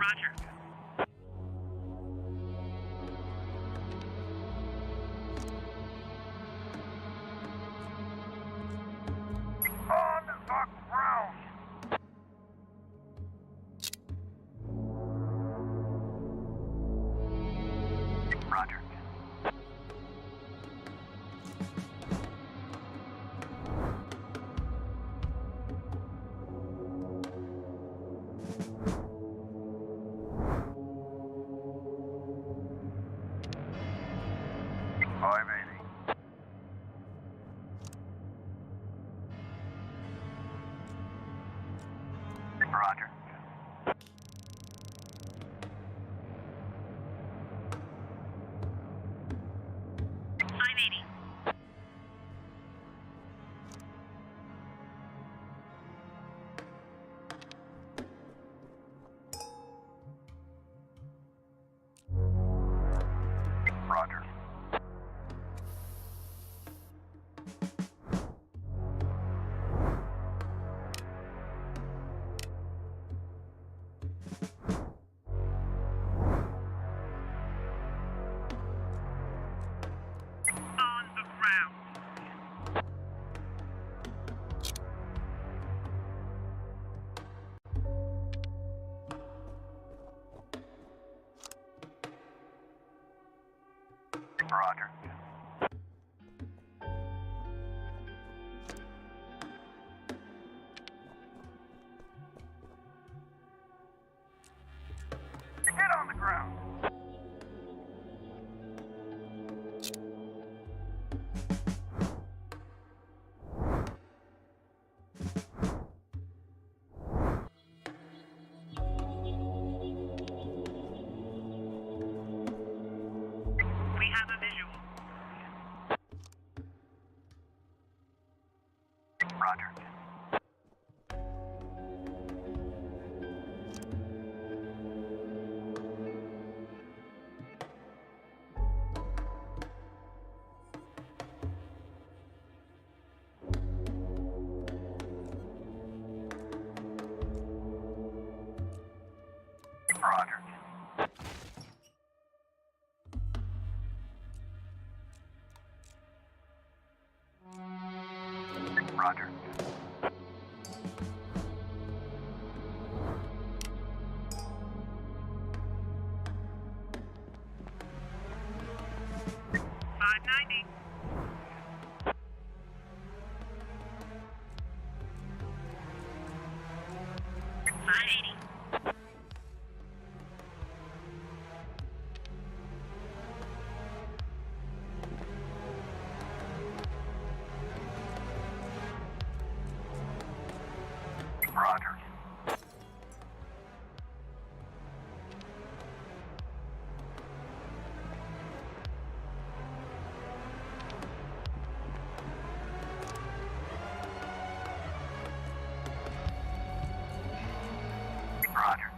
Roger. On the ground! Roger. Roger. 580. Roger. On the ground. Roger. Get on the ground! We have a visual. Roger. Roger. Roger. $590. $580. Roger. Roger.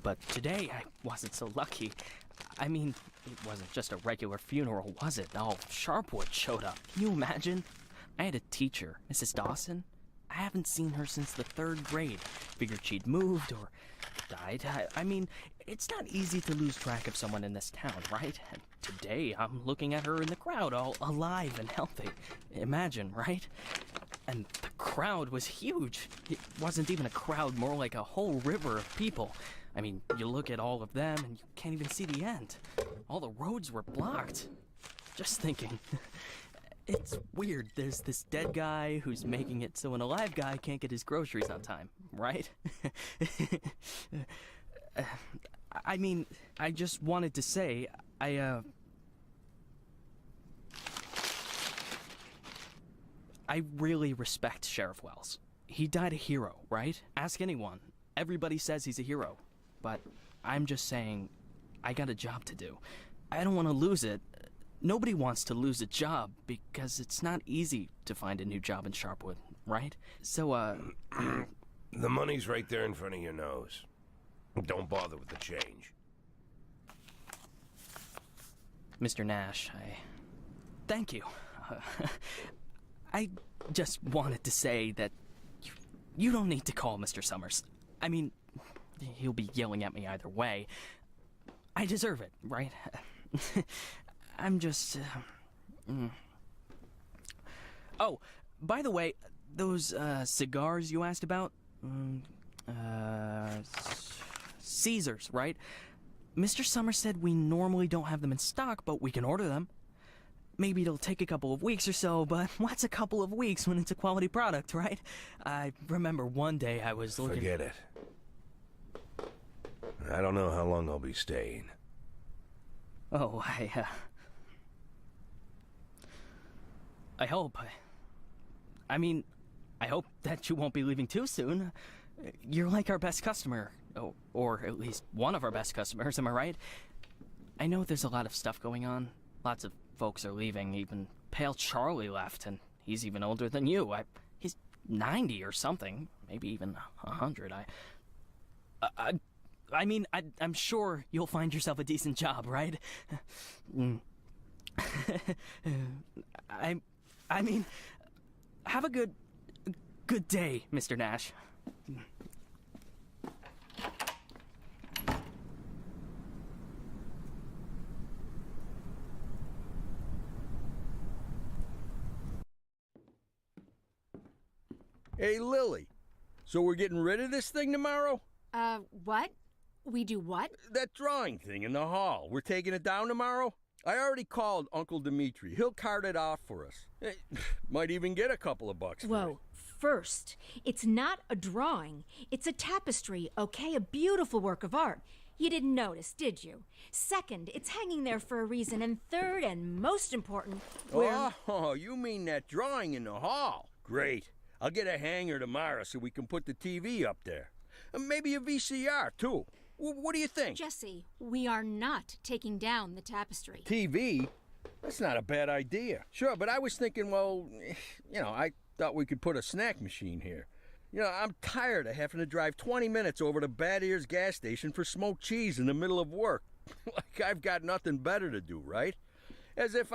But today, I wasn't so lucky. I mean, it wasn't just a regular funeral, was it? All Sharpwood showed up. Can you imagine? I had a teacher, Mrs. Dawson. I haven't seen her since the 3rd grade. Figured she'd moved or died. I mean, it's not easy to lose track of someone in this town, right? And today, I'm looking at her in the crowd, all alive and healthy. Imagine, right? And the crowd was huge. It wasn't even a crowd, more like a whole river of people. I mean, you look at all of them and you can't even see the end. All the roads were blocked. Just thinking. It's weird. There's this dead guy who's making it so an alive guy can't get his groceries on time, right? I mean, I just wanted to say, I really respect Sheriff Wells. He died a hero, right? Ask anyone. Everybody says he's a hero. But I'm just saying, I got a job to do. I don't want to lose it. Nobody wants to lose a job because it's not easy to find a new job in Sharpwood, right? So, The money's right there in front of your nose. Don't bother with the change. Mr. Nash, thank you. I just wanted to say that you don't need to call Mr. Summers. I mean, he'll be yelling at me either way. I deserve it, right? I'm just... Oh, by the way, those cigars you asked about? Caesars, right? Mr. Summers said we normally don't have them in stock, but we can order them. Maybe it'll take a couple of weeks or so, but what's a couple of weeks when it's a quality product, right? I remember one day I was looking... Forget it. I don't know how long I'll be staying. Oh, I hope. I mean, I hope that you won't be leaving too soon. You're like our best customer. Oh, or at least one of our best customers, am I right? I know there's a lot of stuff going on. Lots of folks are leaving. Even Pale Charlie left, and he's even older than you. He's 90 or something. Maybe even 100. I'm sure you'll find yourself a decent job, right? I mean, have a good day, Mr. Nash. Hey, Lily. So we're getting rid of this thing tomorrow? What? We do what? That drawing thing in the hall. We're taking it down tomorrow? I already called Uncle Dimitri. He'll cart it off for us. Might even get a couple of bucks for Whoa. it. First, it's not a drawing. It's a tapestry, okay? A beautiful work of art. You didn't notice, did you? Second, it's hanging there for a reason. And third, and most important, Oh, you mean that drawing in the hall? Great. I'll get a hanger tomorrow so we can put the TV up there. And maybe a VCR, too. What do you think? Jesse, we are not taking down the tapestry. TV? That's not a bad idea. Sure, but I was thinking, well, I thought we could put a snack machine here. I'm tired of having to drive 20 minutes over to Bad Ears gas station for smoked cheese in the middle of work. Like I've got nothing better to do, right? As if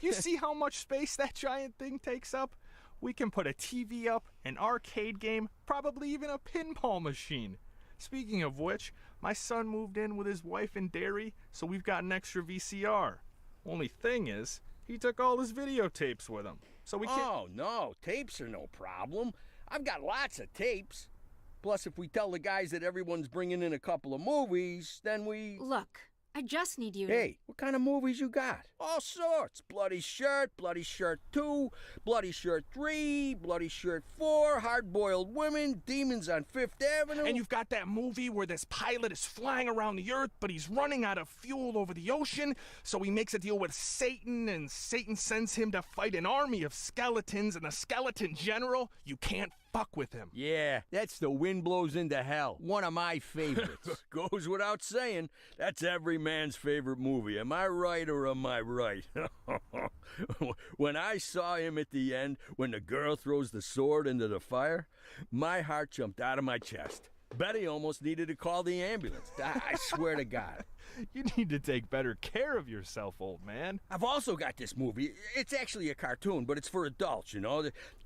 You see how much space that giant thing takes up? We can put a TV up, an arcade game, probably even a pinball machine. Speaking of which, my son moved in with his wife and dairy, so we've got an extra VCR. Only thing is, he took all his videotapes with him, so we can't... Oh, no, tapes are no problem. I've got lots of tapes. Plus, if we tell the guys that everyone's bringing in a couple of movies, then we... Look, I just need you to... Hey, what kind of movies you got? All sorts. Bloody Shirt 2, Bloody Shirt 3, Bloody Shirt 4, Hard-Boiled Women, Demons on Fifth Avenue. And you've got that movie where this pilot is flying around the Earth, but he's running out of fuel over the ocean, so he makes a deal with Satan, and Satan sends him to fight an army of skeletons, and the skeleton general, you can't fuck with him. Yeah, that's The Wind Blows Into Hell. One of my favorites. Goes without saying, that's every man's favorite movie. Am I right or am I right? When I saw him at the end, when the girl throws the sword into the fire, my heart jumped out of my chest. Betty almost needed to call the ambulance. I swear to God. You need to take better care of yourself, old man. I've also got this movie. It's actually a cartoon, but it's for adults,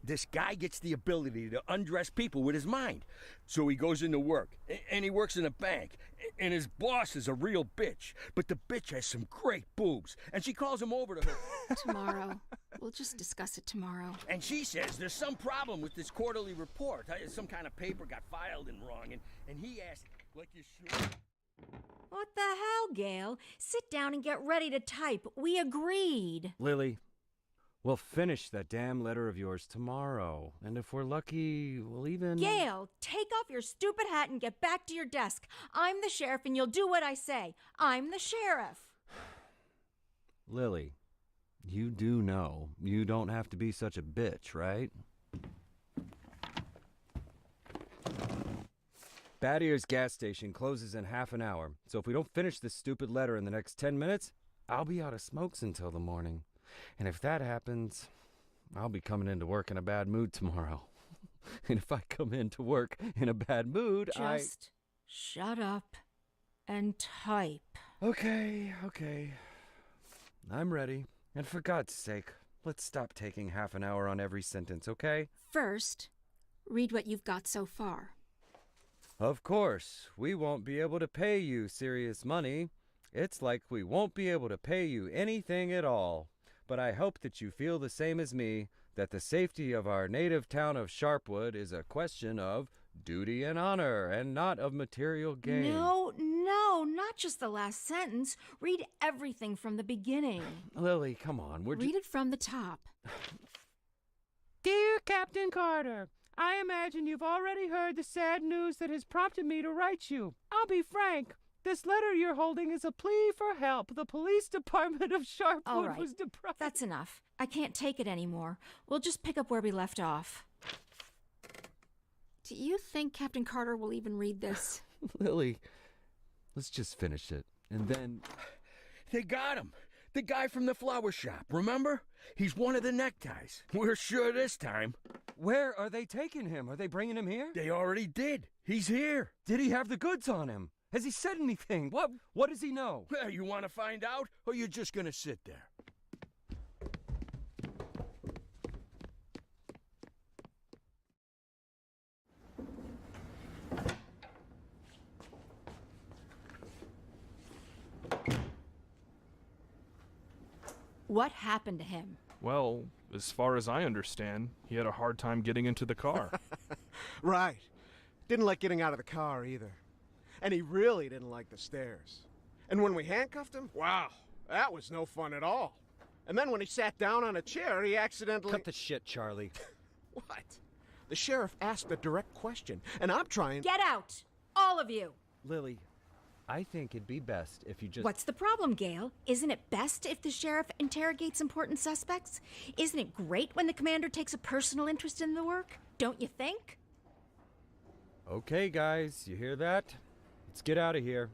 This guy gets the ability to undress people with his mind. So he goes into work, and he works in a bank, and his boss is a real bitch. But the bitch has some great boobs, and she calls him over to her. Tomorrow. We'll just discuss it tomorrow. And she says there's some problem with this quarterly report. Some kind of paper got filed in wrong, and he asked, like you sure... What the hell, Gail? Sit down and get ready to type. We agreed. Lily, we'll finish that damn letter of yours tomorrow. And if we're lucky, we'll even... Gail, take off your stupid hat and get back to your desk. I'm the sheriff and you'll do what I say. I'm the sheriff. Lily, you do know you don't have to be such a bitch, right? Bad Ears gas station closes in half an hour, so if we don't finish this stupid letter in the next 10 minutes, I'll be out of smokes until the morning. And if that happens, I'll be coming into work in a bad mood tomorrow. And if I come into work in a bad mood, Just shut up and type. Okay. I'm ready. And for God's sake, let's stop taking half an hour on every sentence, okay? First, read what you've got so far. Of course, we won't be able to pay you serious money. It's like we won't be able to pay you anything at all. But I hope that you feel the same as me, that the safety of our native town of Sharpwood is a question of duty and honor, and not of material gain. No, not just the last sentence. Read everything from the beginning. Lily, come on, Read it from the top. Dear Captain Carter, I imagine you've already heard the sad news that has prompted me to write you. I'll be frank. This letter you're holding is a plea for help. The police department of Sharpwood All right, was deprived. that's enough. I can't take it anymore. We'll just pick up where we left off. Do you think Captain Carter will even read this? Lily, let's just finish it. And then... They got him. The guy from the flower shop, remember? He's one of the neckties. We're sure this time. Where are they taking him? Are they bringing him here? They already did. He's here. Did he have the goods on him? Has he said anything? What does he know? Well, you want to find out, or you're just going to sit there? What happened to him? Well, as far as I understand, he had a hard time getting into the car. Right. Didn't like getting out of the car either. And he really didn't like the stairs. And when we handcuffed him, wow, that was no fun at all. And then when he sat down on a chair, he accidentally... Cut the shit, Charlie. What? The sheriff asked a direct question, and I'm trying... Get out! All of you! Lily, I think it'd be best if you just... What's the problem, Gail? Isn't it best if the sheriff interrogates important suspects? Isn't it great when the commander takes a personal interest in the work? Don't you think? Okay, guys, you hear that? Let's get out of here.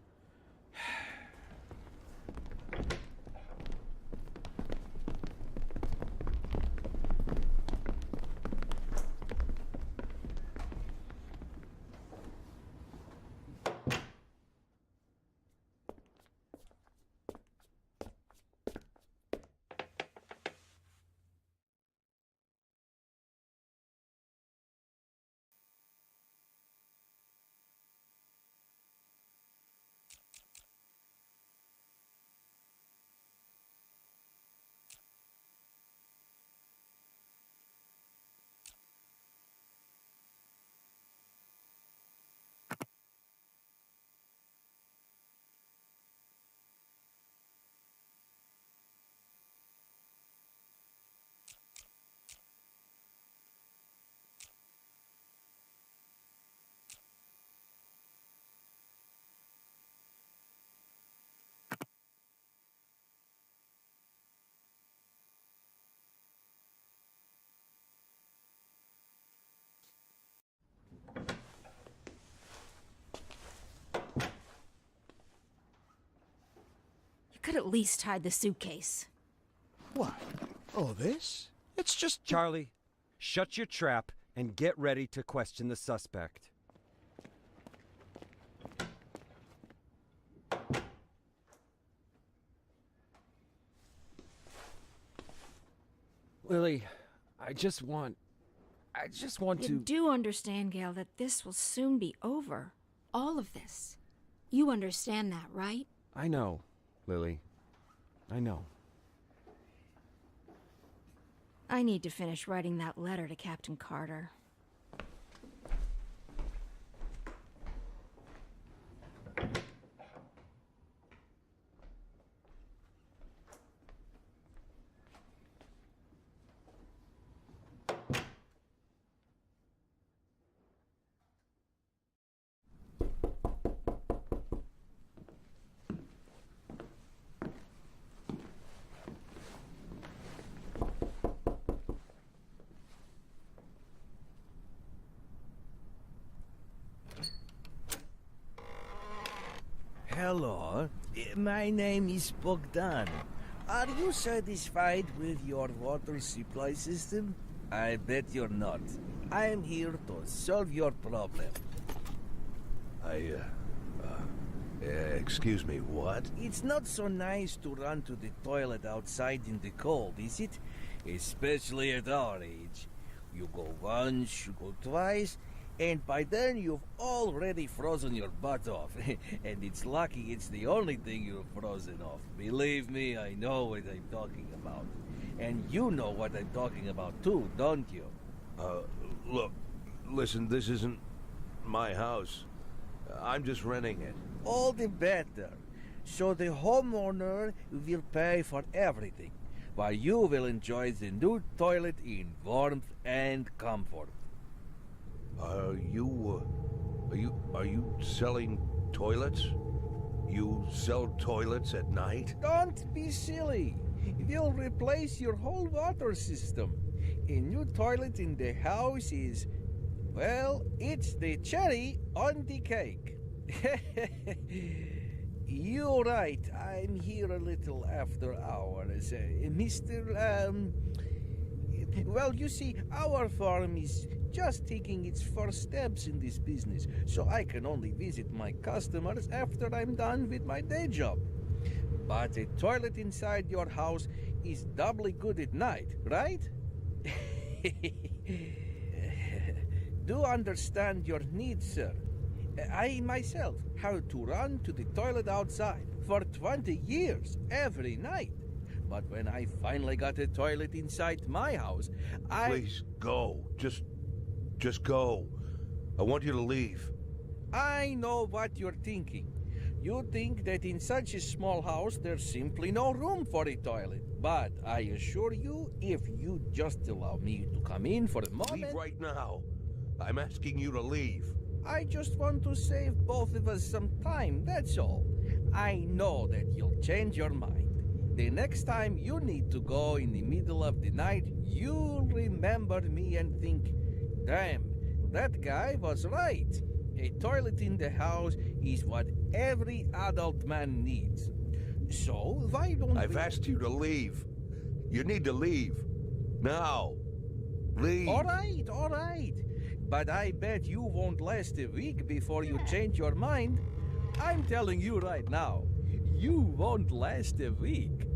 Could at least hide the suitcase. What? Oh, this? It's just... Charlie, shut your trap and get ready to question the suspect. Lily, I just want to... You do understand, Gail, that this will soon be over. All of this. You understand that, right? I know, Lily. I know. I need to finish writing that letter to Captain Carter. Hello, my name is Bogdan. Are you satisfied with your water supply system? I bet you're not. I am here to solve your problem. Excuse me, what? It's not so nice to run to the toilet outside in the cold, is it? Especially at our age. You go once, you go twice, and by then you've already frozen your butt off. And it's lucky it's the only thing you've frozen off. Believe me, I know what I'm talking about. And you know what I'm talking about too, don't you? Look, listen, this isn't my house. I'm just renting it. All the better. So the homeowner will pay for everything, while you will enjoy the new toilet in warmth and comfort. Are you selling toilets? You sell toilets at night? Don't be silly. We'll replace your whole water system. A new toilet in the house is, well, it's the cherry on the cake. You're right. I'm here a little after hours. Well, you see, our farm is just taking its first steps in this business, so I can only visit my customers after I'm done with my day job. But a toilet inside your house is doubly good at night, right? Do understand your needs, sir. I myself had to run to the toilet outside for 20 years every night. But when I finally got a toilet inside my house, Please, go. Just go. I want you to leave. I know what you're thinking. You think that in such a small house there's simply no room for a toilet. But I assure you, if you just allow me to come in for a moment... Leave right now. I'm asking you to leave. I just want to save both of us some time, that's all. I know that you'll change your mind. The next time you need to go in the middle of the night, you'll remember me and think, damn, that guy was right. A toilet in the house is what every adult man needs. So, why don't I've asked you to leave. You need to leave. Now. Leave. All right. But I bet you won't last a week before you change your mind. I'm telling you right now, you won't last a week.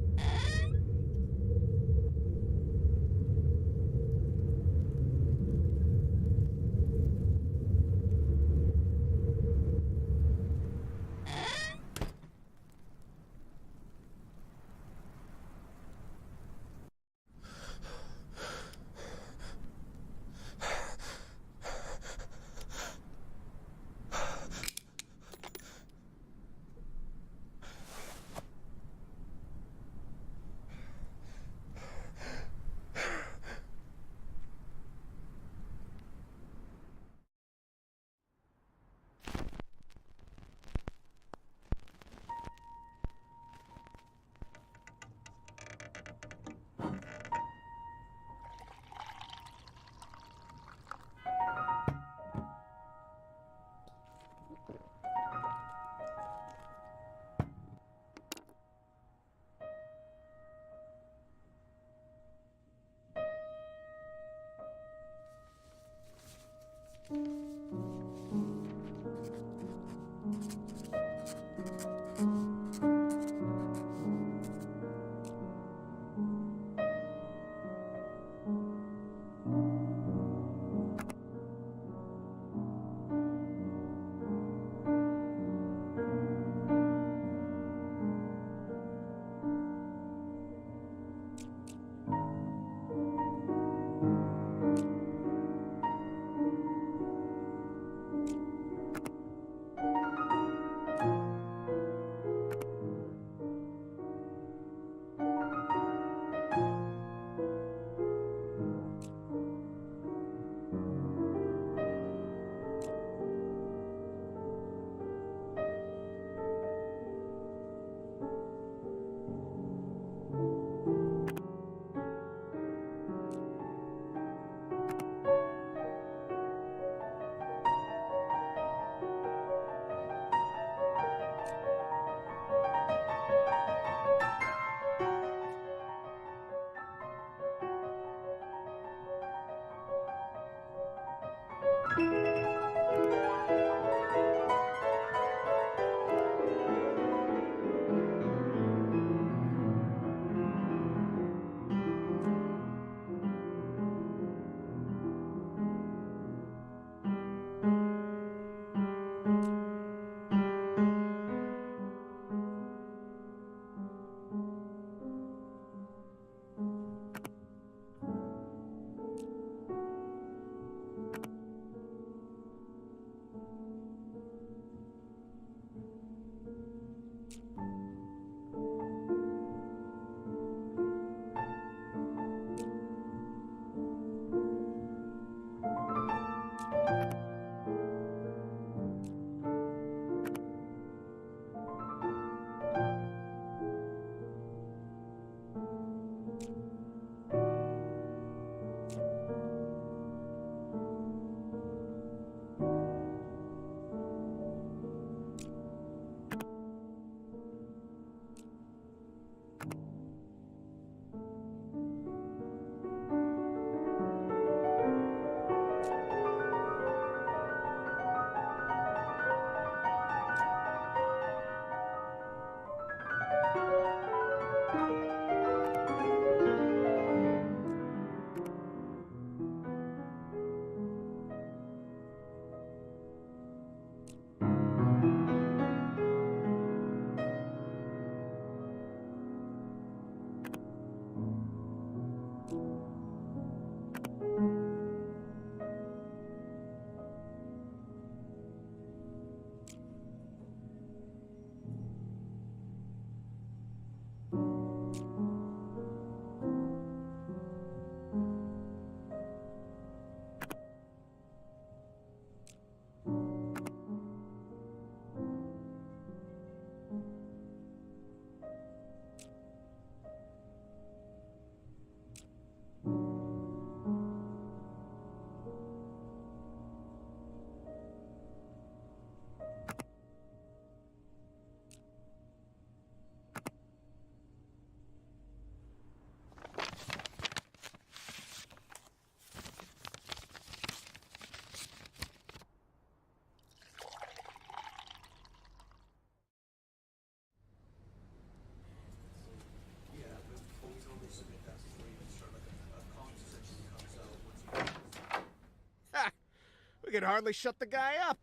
could hardly shut the guy up.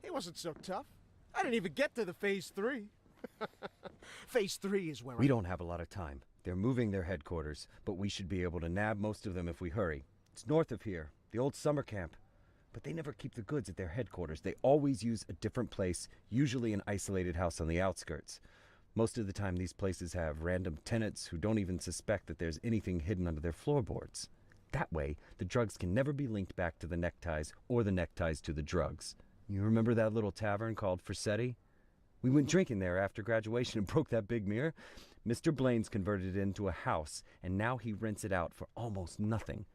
He wasn't so tough. I didn't even get to the Phase 3. Phase 3 is where We don't have a lot of time. They're moving their headquarters, but we should be able to nab most of them if we hurry. It's north of here, the old summer camp. But they never keep the goods at their headquarters. They always use a different place, usually an isolated house on the outskirts. Most of the time, these places have random tenants who don't even suspect that there's anything hidden under their floorboards. That way, the drugs can never be linked back to the neckties or the neckties to the drugs. You remember that little tavern called Forsetti? We went drinking there after graduation and broke that big mirror. Mr. Blaine's converted it into a house, and now he rents it out for almost nothing.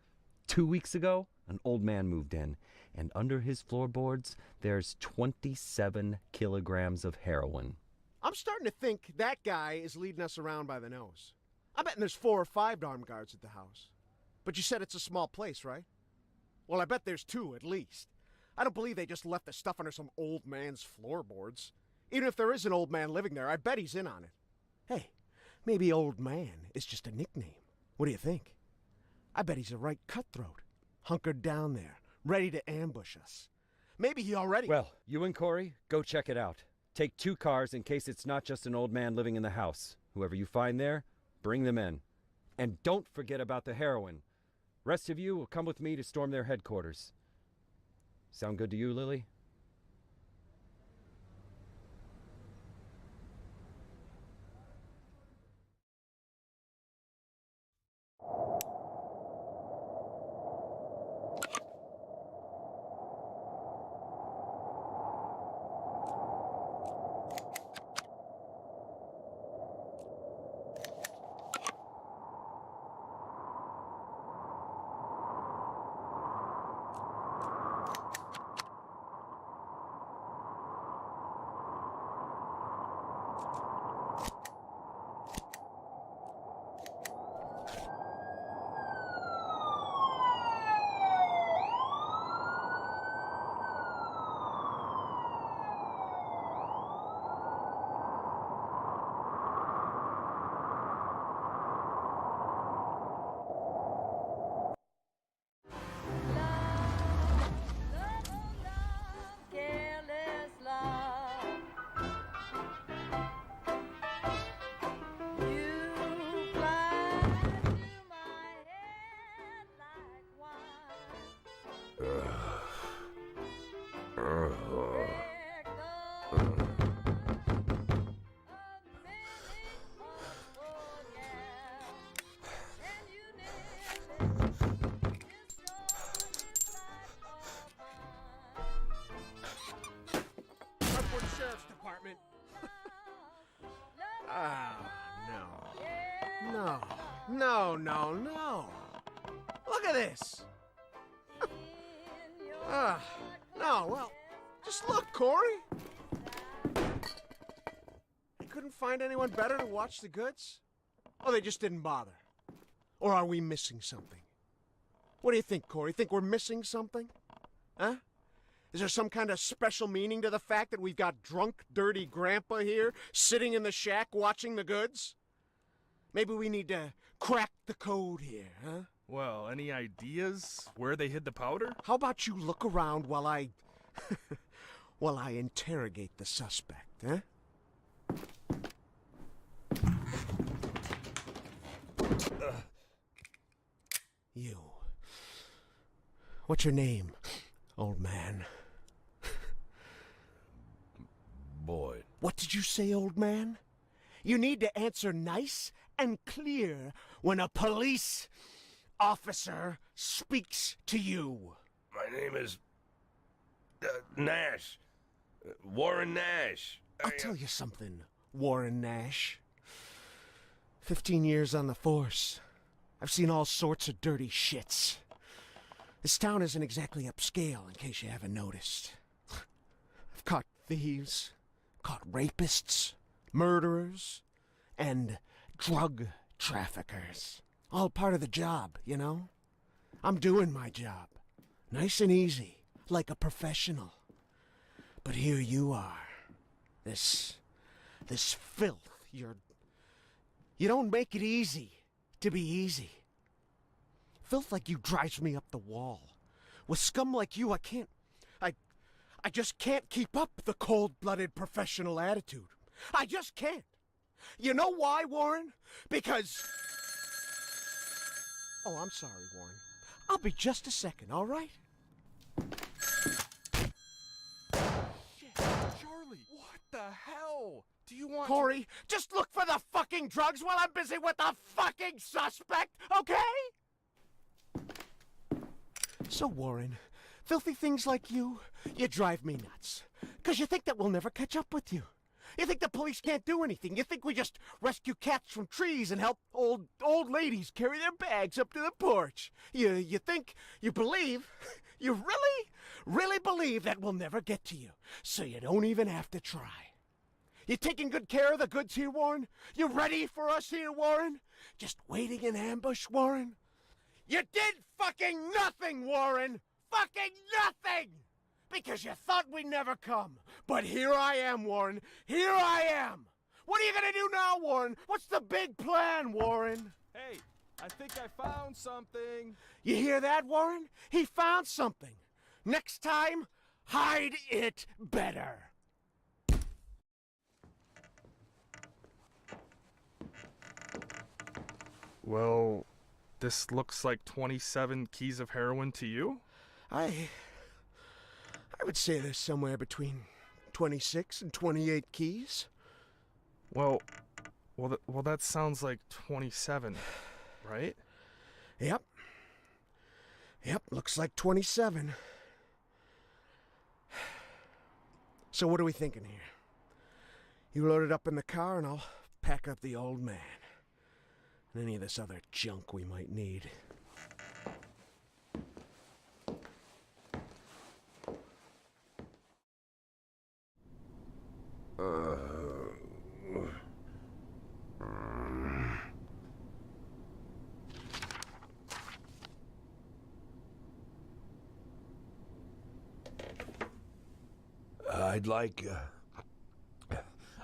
2 weeks ago, an old man moved in, and under his floorboards, there's 27 kilograms of heroin. I'm starting to think that guy is leading us around by the nose. I'm betting there's 4 or 5 armed guards at the house. But you said it's a small place, right? Well, I bet there's 2 at least. I don't believe they just left the stuff under some old man's floorboards. Even if there is an old man living there, I bet he's in on it. Hey, maybe old man is just a nickname. What do you think? I bet he's a right cutthroat, hunkered down there, ready to ambush us. Maybe he already... Well, you and Corey, go check it out. Take 2 cars in case it's not just an old man living in the house. Whoever you find there, bring them in. And don't forget about the heroin. Rest of you will come with me to storm their headquarters. Sound good to you, Lily? Sheriff's Department. No. Look at this. No, well, just look, Corey. You couldn't find anyone better to watch the goods? Or they just didn't bother? Or are we missing something? What do you think, Corey? Think we're missing something? Huh? Is there some kind of special meaning to the fact that we've got drunk, dirty grandpa here, sitting in the shack watching the goods? Maybe we need to crack the code here, huh? Well, any ideas where they hid the powder? How about you look around while I... while I interrogate the suspect, huh? You. What's your name, old man? Boyd. What did you say, old man? You need to answer nice and clear when a police officer speaks to you. My name is... Nash. Warren Nash. I'll tell you something, Warren Nash. 15 years on the force. I've seen all sorts of dirty shits. This town isn't exactly upscale, in case you haven't noticed. I've caught thieves, caught rapists, murderers, and drug traffickers. All part of the job, you know? I'm doing my job. Nice and easy, like a professional. But here you are. This filth, you don't make it easy to be easy. Filth like you drives me up the wall. With scum like you, I I just can't keep up the cold-blooded professional attitude. I just can't. You know why, Warren? Because... Oh, I'm sorry, Warren. I'll be just a second, all right? Shit, Charlie, what the hell? Do you want Corey, just look for the fucking drugs while I'm busy with the fucking suspect, okay? So, Warren, filthy things like you drive me nuts. 'Cause you think that we'll never catch up with you. You think the police can't do anything. You think we just rescue cats from trees and help old ladies carry their bags up to the porch. You think, you believe, you really believe that we'll never get to you. So you don't even have to try. You taking good care of the goods here, Warren? You ready for us here, Warren? Just waiting in ambush, Warren? You did fucking nothing, Warren! Fucking nothing! Because you thought we'd never come. But here I am, Warren. Here I am! What are you gonna do now, Warren? What's the big plan, Warren? Hey, I think I found something. You hear that, Warren? He found something. Next time, hide it better. Well, this looks like 27 keys of heroin to you? I would say there's somewhere between 26 and 28 keys. Well, that sounds like 27, right? Yep. Yep, looks like 27. So what are we thinking here? You load it up in the car and I'll pack up the old man. And any of this other junk we might need. I'd like,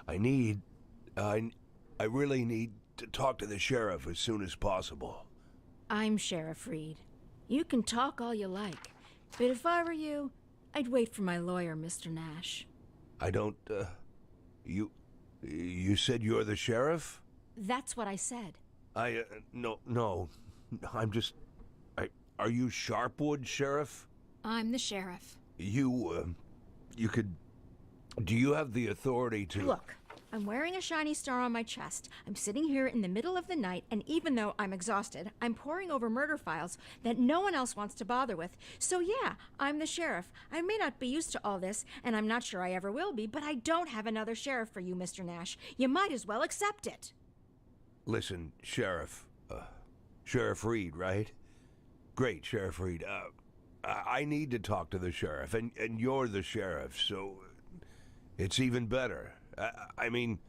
I really need to talk to the sheriff as soon as possible. I'm Sheriff Reed. You can talk all you like, but if I were you, I'd wait for my lawyer, Mr. Nash. I don't, you said you're the sheriff? That's what I said. No, I'm just, are you Sharpwood, Sheriff? I'm the sheriff. You could, do you have the authority to... Look, I'm wearing a shiny star on my chest. I'm sitting here in the middle of the night, and even though I'm exhausted, I'm poring over murder files that no one else wants to bother with. So yeah, I'm the sheriff. I may not be used to all this, and I'm not sure I ever will be, but I don't have another sheriff for you, Mr. Nash. You might as well accept it. Listen, Sheriff, Sheriff Reed, right? Great, Sheriff Reed. I need to talk to the sheriff, and you're the sheriff, so it's even better. I mean,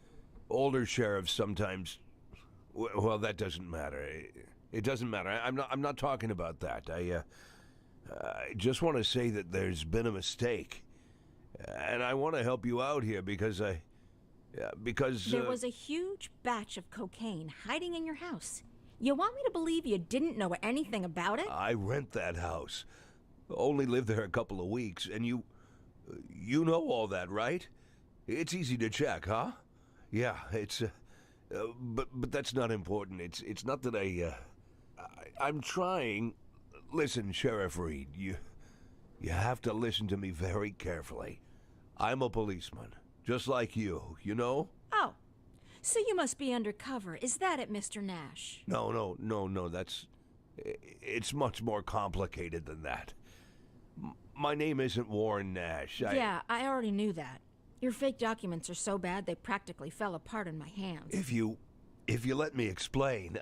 older sheriffs sometimes... Well, that doesn't matter. It doesn't matter. I'm not talking about that. I just want to say that there's been a mistake. And I want to help you out here because There was a huge batch of cocaine hiding in your house. You want me to believe you didn't know anything about it? I rent that house. Only lived there a couple of weeks, and you know all that, right? It's easy to check, huh? Yeah, it's, but that's not important. It's not that I'm trying. Listen, Sheriff Reed, you have to listen to me very carefully. I'm a policeman, just like you know? Oh, so you must be undercover. Is that it, Mr. Nash? No, it's much more complicated than that. My name isn't Warren Nash. Yeah, I already knew that. Your fake documents are so bad they practically fell apart in my hands. If you let me explain,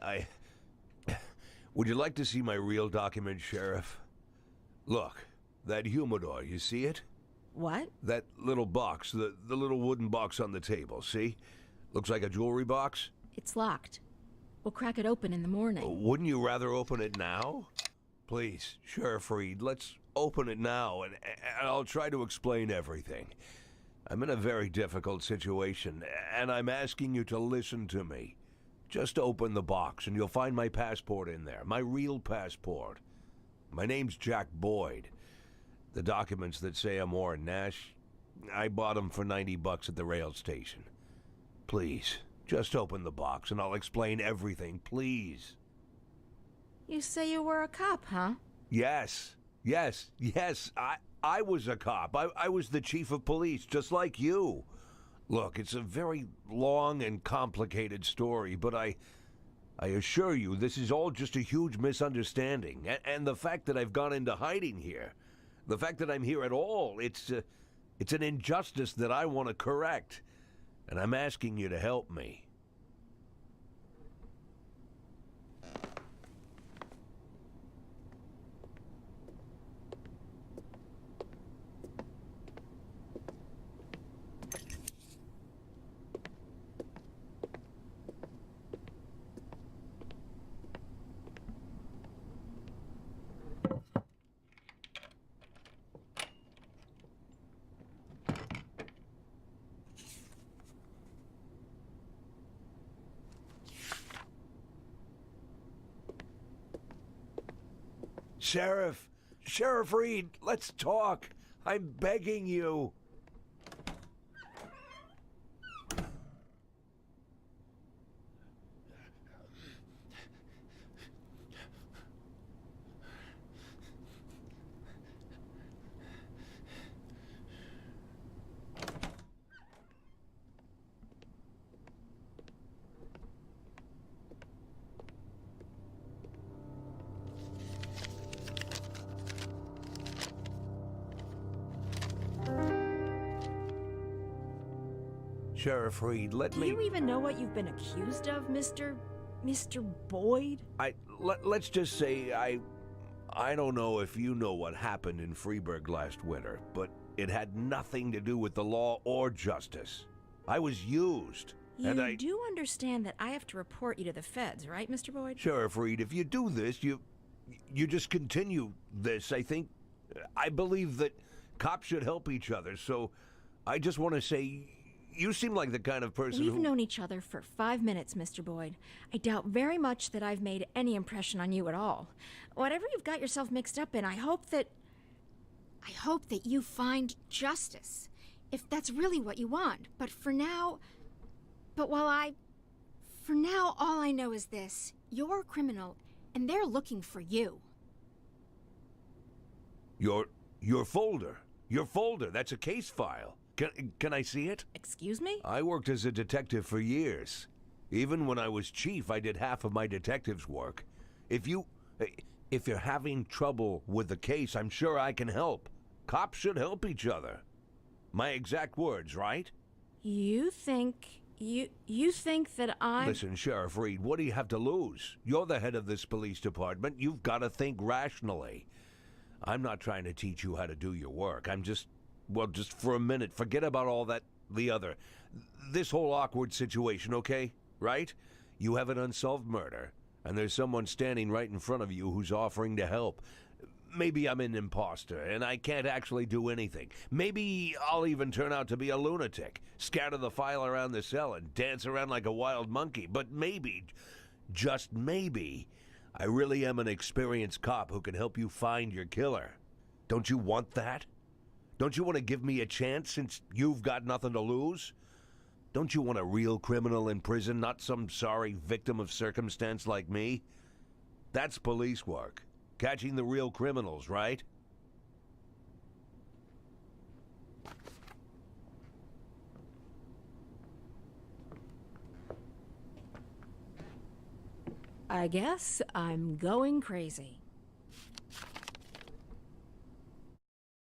would you like to see my real document, Sheriff? Look, that humidor, you see it? What? That little box, the little wooden box on the table, see? Looks like a jewelry box? It's locked. We'll crack it open in the morning. Wouldn't you rather open it now? Please, Sheriff Reed, let's open it now, and I'll try to explain everything. I'm in a very difficult situation, and I'm asking you to listen to me. Just open the box, and you'll find my passport in there, my real passport. My name's Jack Boyd. The documents that say I'm Warren Nash, I bought them for $90 at the rail station. Please, just open the box and I'll explain everything, please. You say you were a cop, huh? Yes. I was a cop. I was the chief of police, just like you. Look, it's a very long and complicated story, but I assure you this is all just a huge misunderstanding. And the fact that I've gone into hiding here, the fact that I'm here at all, it's an injustice that I want to correct. And I'm asking you to help me. Sheriff Reed, let's talk. I'm begging you. Sheriff Reed, let me... Do you even know what you've been accused of, Mr. Boyd? Let's just say I don't know if you know what happened in Freeburg last winter, but it had nothing to do with the law or justice. I was used. You do understand that I have to report you to the feds, right, Mr. Boyd? Sheriff Reed, if you do this, you just continue this. I believe that cops should help each other, so I just want to say... You seem like the kind of person We've known each other for 5 minutes, Mr. Boyd. I doubt very much that I've made any impression on you at all. Whatever you've got yourself mixed up in, I hope that you find justice, if that's really what you want. But for now, all I know is this. You're a criminal, and they're looking for you. Your folder. Your folder. That's a case file. Can I see it? Excuse me? I worked as a detective for years. Even when I was chief, I did half of my detective's work. If you're having trouble with the case, I'm sure I can help. Cops should help each other. My exact words, right? You think that I'm... Listen, Sheriff Reed, what do you have to lose? You're the head of this police department. You've got to think rationally. I'm not trying to teach you how to do your work. I'm just... Well, just for a minute, forget about all that, this whole awkward situation, okay? Right? You have an unsolved murder, and there's someone standing right in front of you who's offering to help. Maybe I'm an imposter, and I can't actually do anything. Maybe I'll even turn out to be a lunatic, scatter the file around the cell and dance around like a wild monkey. But maybe, just maybe, I really am an experienced cop who can help you find your killer. Don't you want that? Don't you want to give me a chance since you've got nothing to lose? Don't you want a real criminal in prison, not some sorry victim of circumstance like me? That's police work. Catching the real criminals, right? I guess I'm going crazy.